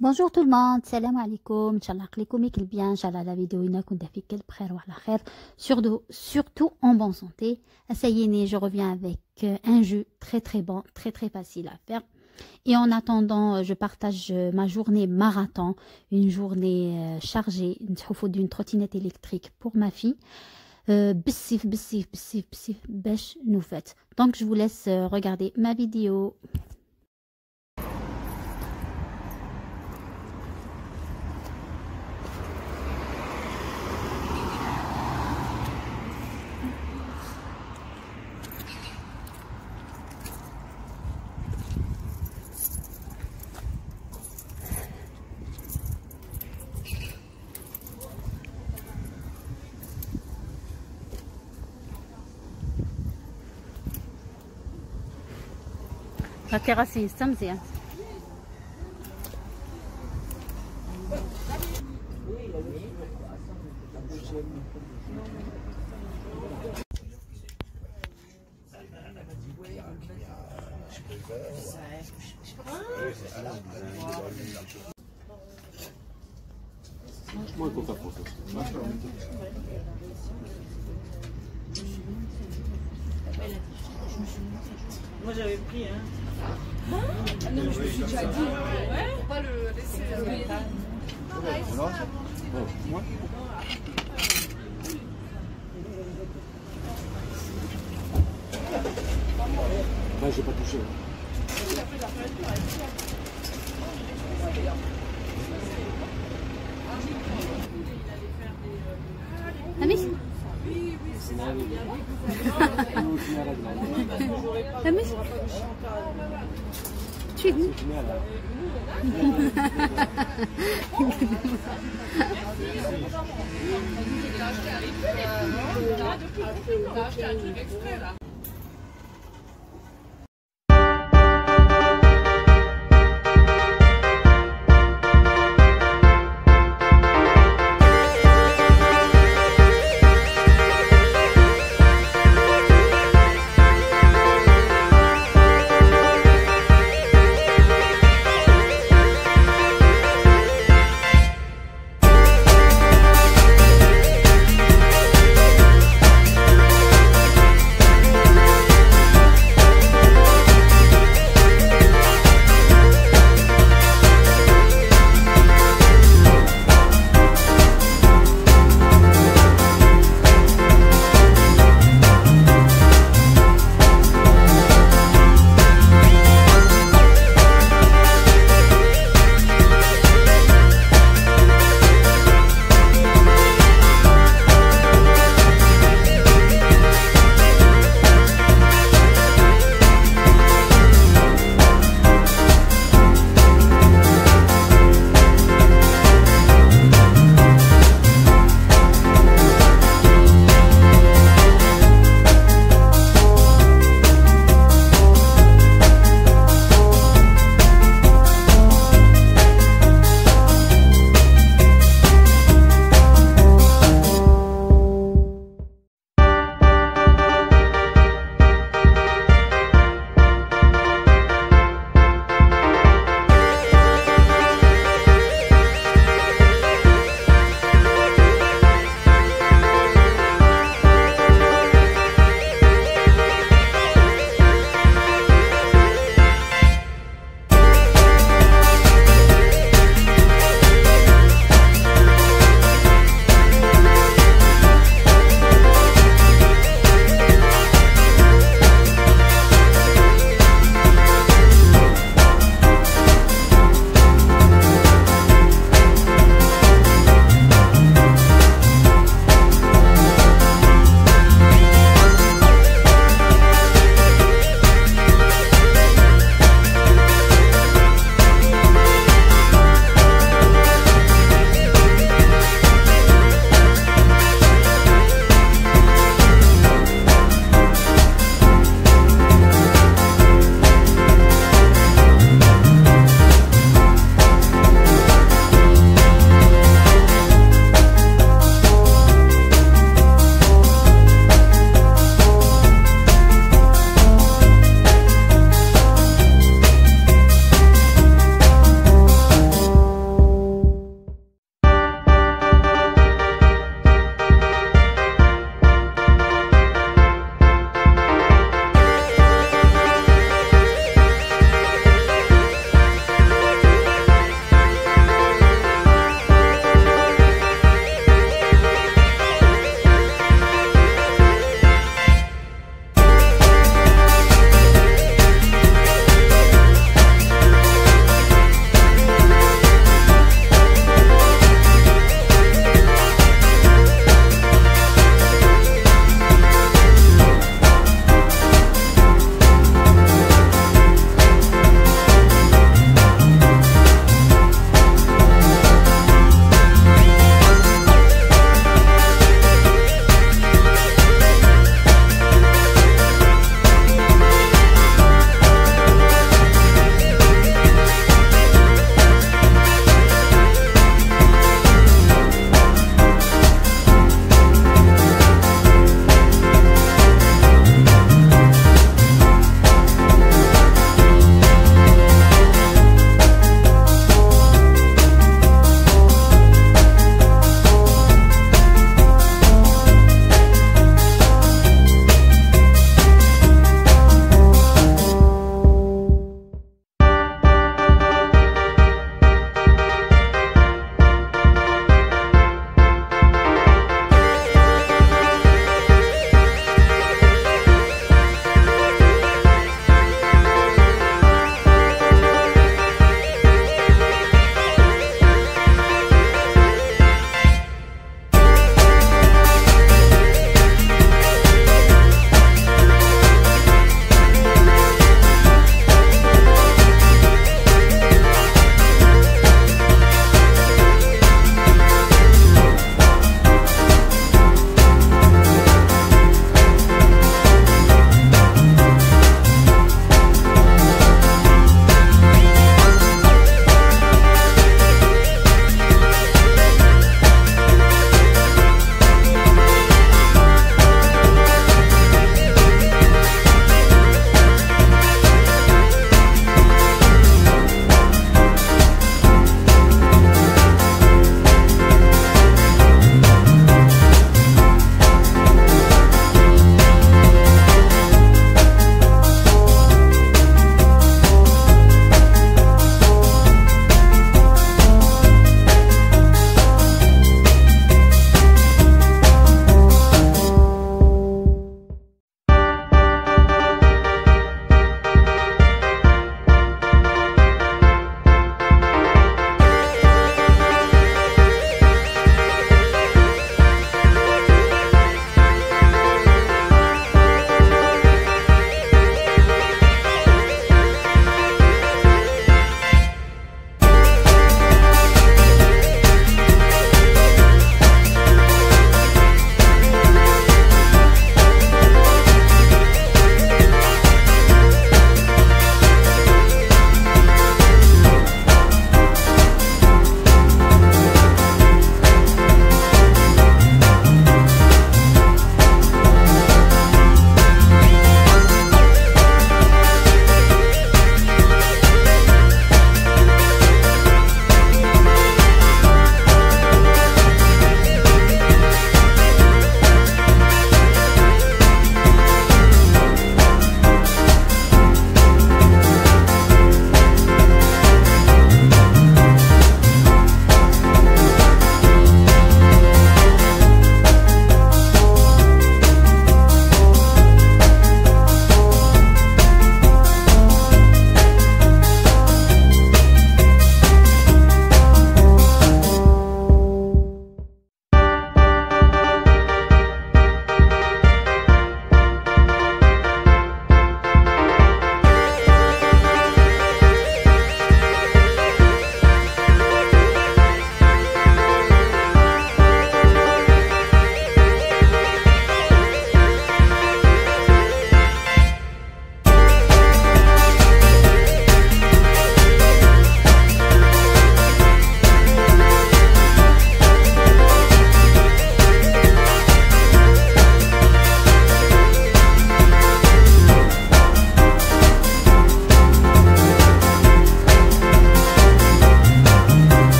Bonjour tout le monde, salam alaikum, Inch'Allah qlikum يكل bien, Inch'Allah la vidéo ina كنت في كل بخير وعلى خير, surtout en bonne santé. Ça y est, je reviens avec un jeu très bon, très facile à faire. Et en attendant, je partage ma journée marathon, une journée chargée d'une trottinette électrique pour ma fille. بسيف باش نوفات. Donc je vous laisse regarder ma vidéo. La terrasse est مزيان. Moi j'avais pris hein. Non mais je me suis déjà dit faut pas le laisser Moi j'ai pas touché. Amis Amis tu es venu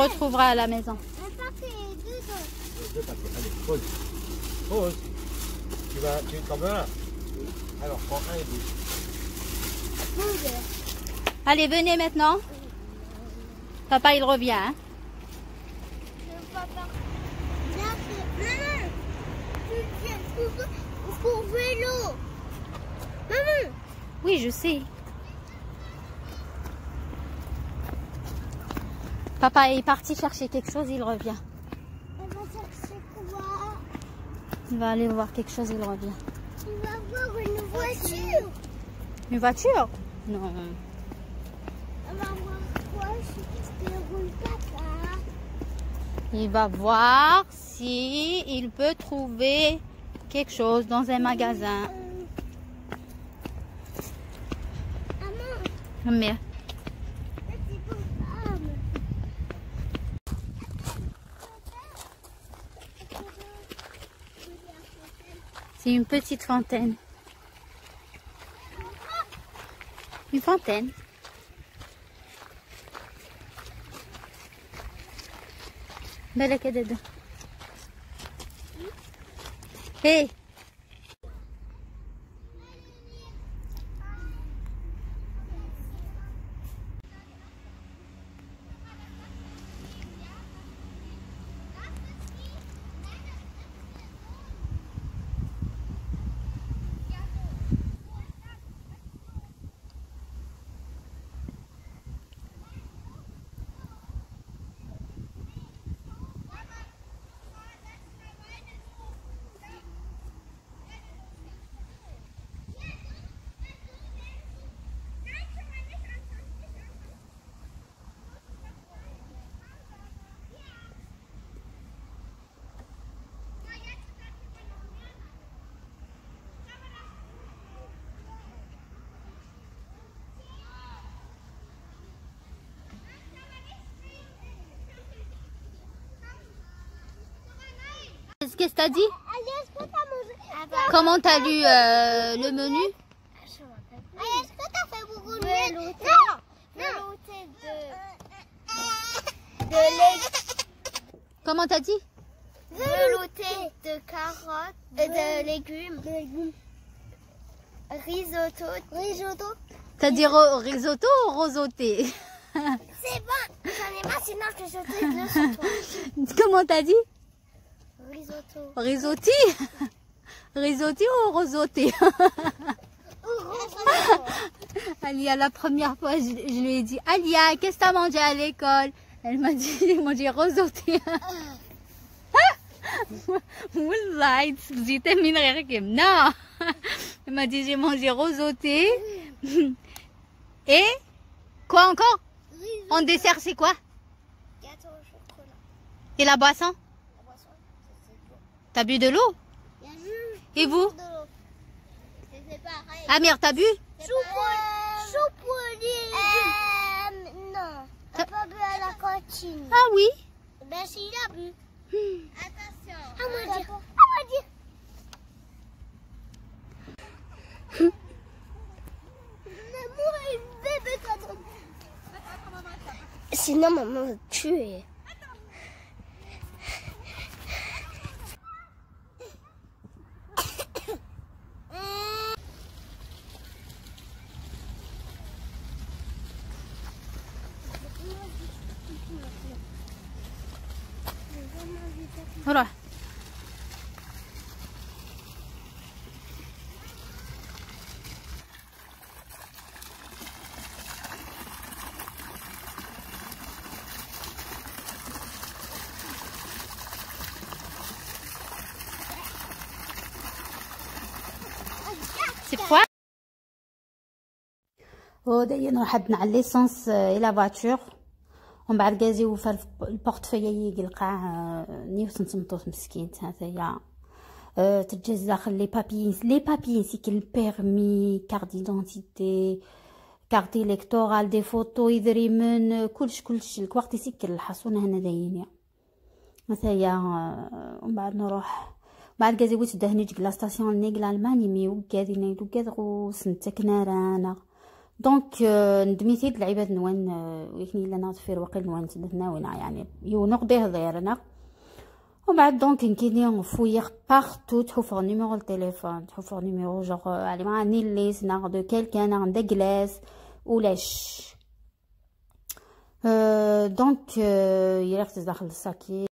retrouveras à la maison. Deux paquets. Allez, pose. Pose. Tu t'en veux là? Alors, prends un et deux. Allez, venez maintenant. Papa, il revient. Hein. Maman, pour vélo. Maman. Oui, je sais. Papa est parti chercher quelque chose, il revient. Elle va chercher quoi? Il va aller voir quelque chose, il revient. Il va voir une voiture. Une voiture? Non. Elle va voir quoi? Je roule papa. Il va voir si il peut trouver quelque chose dans un magasin. Maman, Mais c'est pour femme. c'est une petite fontaine. Une fontaine. بالك يا دادا. Hey. Qu'est-ce que t'as dit? Est-ce que t'as mangé? Comment t'as lu le menu? Est-ce que t'as fait beaucoup de velouté? Non, velouté de légumes. Comment t'as dit? Velouté de carottes, de légumes. Risotto. T'as dit risotto ou rosoté? C'est bon, j'en ai marre, sinon je te jeter de l'eau sur toi. Comment t'as dit? Risotto. Risotti? Risotti ou rosoté? Alia, la première fois, je lui ai dit, Alia, qu'est-ce que t'as mangé à l'école? Elle m'a dit, j'ai mangé rosoté. Wallah, j'étais mine rire. Non. Elle m'a dit, j'ai mangé rosoté. Et quoi encore? En dessert, c'est quoi? Gâteau au chocolat. Et la boisson? La boisson, c'est de l'eau. T'as bu de l'eau? Il y a juste Et vous? de l'eau. C'est pareil. Amir, t'as bu? Non. T'as pas bu à la cantine. Ah oui. Ben si, il a bu. Attention. À moi dire. Moi, une bébé comme... Sinon, maman va te tuer. Voilà. C'est froid. ودايما نروح عندنا على ليسونس الى فاتور ومن بعد كازيو في البورتفوي يلقى نيوس نصمتوس مسكين هذايا تتجهز داخل لي بابيين سي البيرمي كارت ديدونتيتي كارت الكتورال دي فوتو يدري من كلش الوقت يسكر الحصونه هنا داينيا هذايا ومن بعد نروح بعد كازيو تدهني لا ستاسيون نيك الالماني مي وكادي نيدو كادغو سنتك نارانا دونك ندميتي د العباد نوان ولكن الا ناض في الوقت نوان تبثنا ونا يعني يونقضيه ضيرنا ومن بعد دونك نكيني فوير بارتو تحفر نيميرو التليفون تحفر نيميرو جوغ علي مع نيليس ناغ دو كيلكان ناغ داكلاس ولاش دونك يلا خص داخل الساكي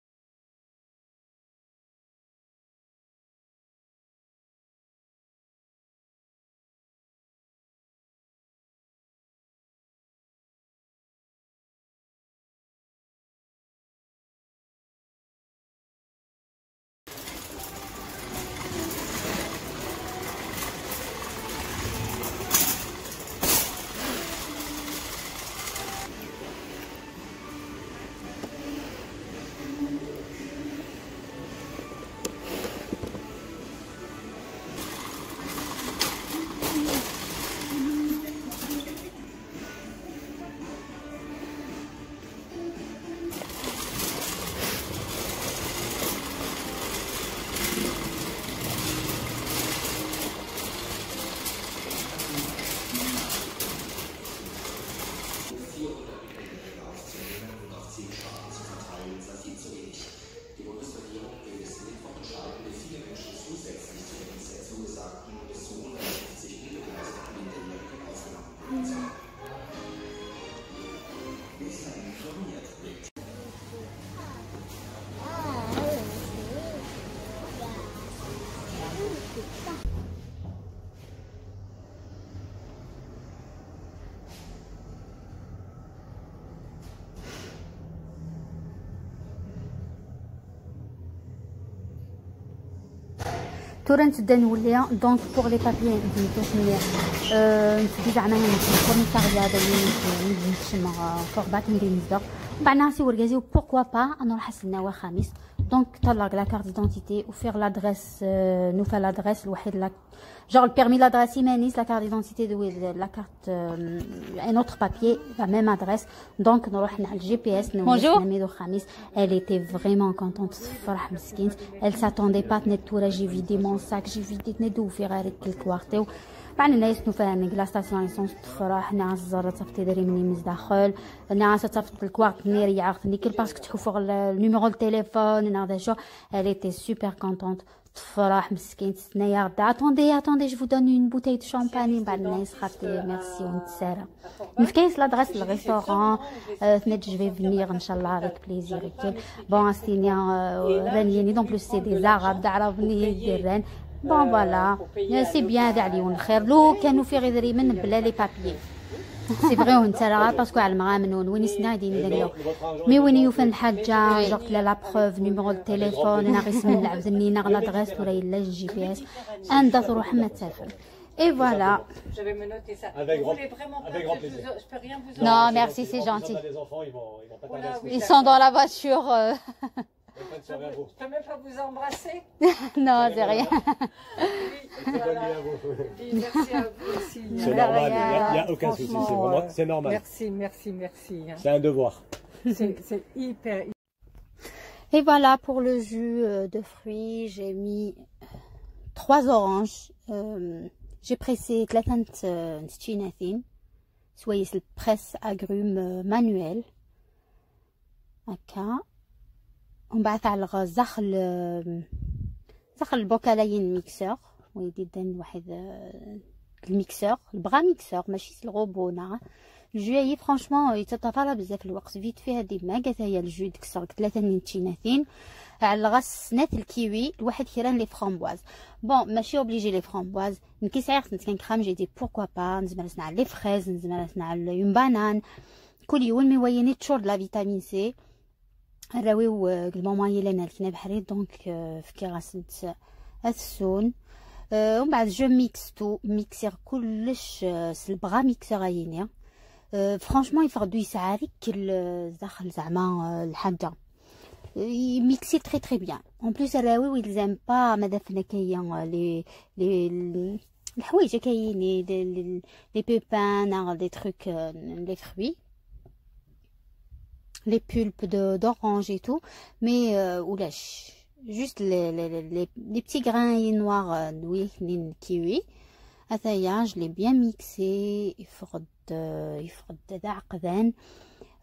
تورا نتبدا نولي دونك بوغ لي بابيي نتو شنو نتبدا زعما الكوميساريا اللي نتشم فوق باكين غرينزبرغ بعد نعسي وركازي بوركوا با انا راح نستناو خميس دونك طلق لا كارت ديدونتيتي وفيغ لادريس نوفا لادريس الوحيد لا genre le permis l'adresse Imanis la carte d'identité de la carte un autre papier la même adresse donc نروح على الجي بي اس نمدو خميس elle était vraiment contente فرح مسكينت elle s'attendait pas تنتورا جي فيدي مون ساك جي فيدي تندو في غير الكوارتيو بعد الناس نفهم لا ستاسيون ايسونس تفرح ناس زرت صفتي داري مني مزداخل ناس صفت الكوارت نيري يعرفني كل باسكو تحفر النيميرو التليفون هذا شو elle était super contente تفرح مسكين تسنايا غدا اتوندي جو دون اون بوتاي دو شامباني بعد الناس خاطري ميرسي ونتسارى نفكيس لادريس الريستورون ثنت جو في فينير ان شاء الله افيك بليزير بون استينيا رانيني دون بلوس سي دي عرب عربني ديران بون فوالا سي بيان هذا عليهم الخير لو كانوا في غير دريمن بلا لي بابيي سي فغي ونتسارى باسكو على المغامن وين سنادين داك مي وين يوفن الحاجه جوك لا بروف نيميرو التليفون انا غير اسم اللعب زني ناغ لادريس ولا الا الجي بي اس انت تروح ما تسافر et voilà. Je vais me noter ça. Avec Vous grand, voulez vraiment avec pas grand que plaisir. je peux rien vous Non, envoyer. merci, c'est gentil. Les enfants, ils vont pas Voilà, t'agacer. oui. Ils sont dans la voiture. Ils prennent sur rien, vous. Je peux même pas vous embrasser. Non, c'est rien. Oui, C'est bonne voilà. nuit à vous. Et merci à vous aussi. C'est De normal, rien. il n'y a aucun souci, c'est vraiment, c'est normal. Merci. Hein. C'est un devoir. C'est hyper. Et voilà pour le jus de fruits. J'ai mis 3 oranges. J'ai pressé 3 تشيناتين سويس البريس agrumes manuel هكا ومن بعد على زخل البوكالاين ميكسور ويدي دان واحد الميكسور البغا ميكسور ماشي الغوبو نا الجو فرانشمون يتطفى بزاف الوقت فيت فيها ديما قالت هي الجو دكسر 3 تشيناتين على غسنات الكيوي الواحد كيران لي فرامبواز بون ماشي اوبليجي لي فرامبواز نكيس عيق كنكرام جي دي بوركوا با نزمر نصنع لي فريز نزمر نصنع اون بانان كل يوم مي تشور لا فيتامين سي راويو الماما لنا كنا بحري دونك في كي غسلت السون ومن بعد جو ميكستو ميكسير كلش البغا ميكسور عيني فرانشمون يفقدو يسعارك داخل زعما الحاجه ميكسي تري بيان اون بليس الراوي ويلزم با مادافنا كاين لي الحوايج كاين لي بيبان دي تروك لي فروي les pulpes d'orange et tout mais juste les petits grains noirs oui kiwi هذايا je l'ai bien mixé يفرد عقدان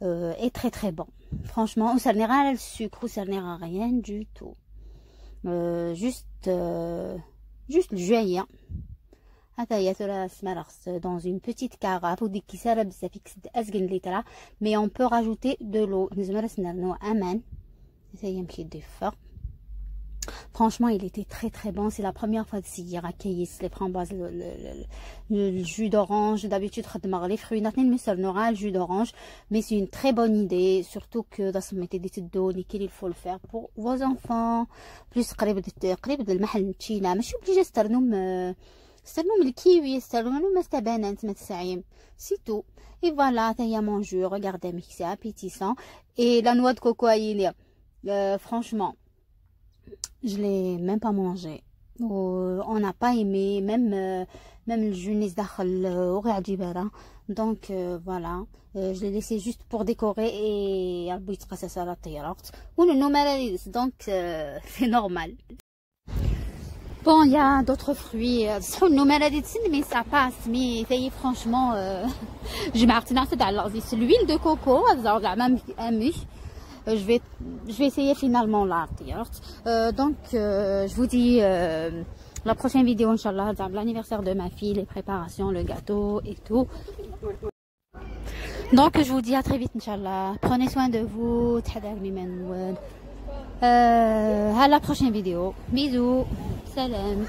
et très très bon franchement on sert à le sucre on sert à rien du tout juste le جوية هذايا ثلاث مرقص dans une petite carafe وديك كيسالة بزاف يكسد أزقن لترا mais on peut rajouter de l'eau نزمرسنا نو أمان هذايا مشي ديفا. Franchement, il était très très bon. C'est la première fois de s'y raquiller les framboises, le jus d'orange. D'habitude, je les fruits naturels, mais ça n'aura le jus d'orange. Mais c'est une très bonne idée, surtout que dans ce métier des petites d'eau, il faut le faire pour vos enfants. Plus قريب المحل نتشينا ماشي obligé استرنوم الكيوي استرنوم مستبانة ما تسعيم c'est tout. Et voilà, ça y est mon jus. Regardez, mais c'est appétissant. Et la noix de coco à Ilia, franchement. Je l'ai même pas mangé. On n'a pas aimé, même le jus n'est pas d'Ibera. Donc voilà, je l'ai laissé juste pour décorer et donc c'est normal. Bon, il y a d'autres fruits. Mais ça passe. Mais ça y est, franchement, je m'ai l'huile de coco. Je vais essayer finalement la donc je vous dis la prochaine vidéo inchallah l'anniversaire de ma fille, les préparations, le gâteau et tout. Donc je vous dis à très vite inchallah, prenez soin de vous, à la prochaine vidéo, bisous, salam.